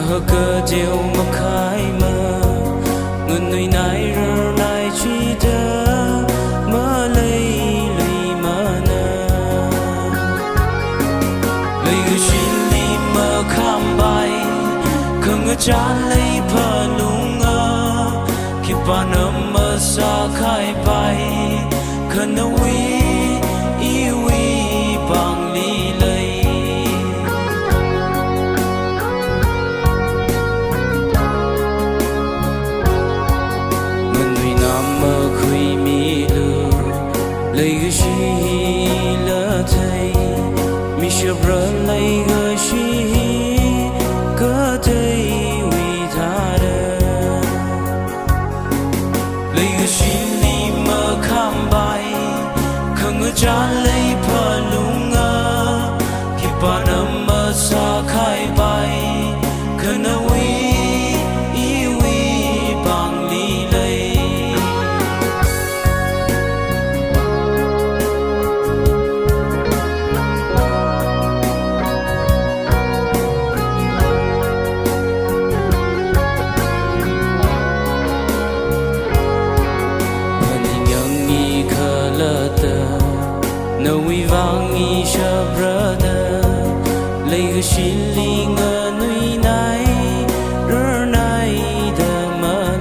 hờ cơ chiều mà khai mơ ngân nơi này rơ này chi đơ mơ lấy lì mơ nơ lấy gửi xin đi mơ khám bay khờ ngơ chán lấy phở lung ngơ khi bà nơ mơ xa khai bay khờ nơ uy yêu bằng lý lấy lấy cái gì lỡ thấy mi chưa rỡ lấy cái gì có thể vì ta đời lấy cái gì đi mơ khám bay không ngờ trả lấy phở lung ngơ khi bà nằm mơ xa khai bay khờ nơ yêu bằng lý lấy nâu vang nghi chờ brother lấy cái xin li ngờ nuôi này rơ này đờ mơ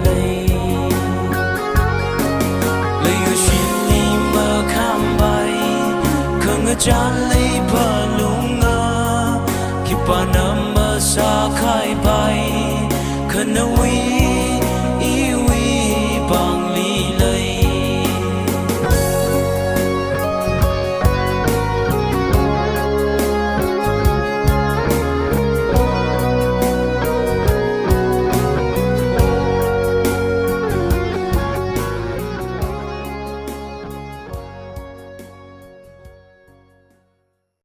lấy cái xin li mơ khám bay không ngờ chán lấy phở lung ngơ khi bà nằm mơ xa khai bay khờ nâu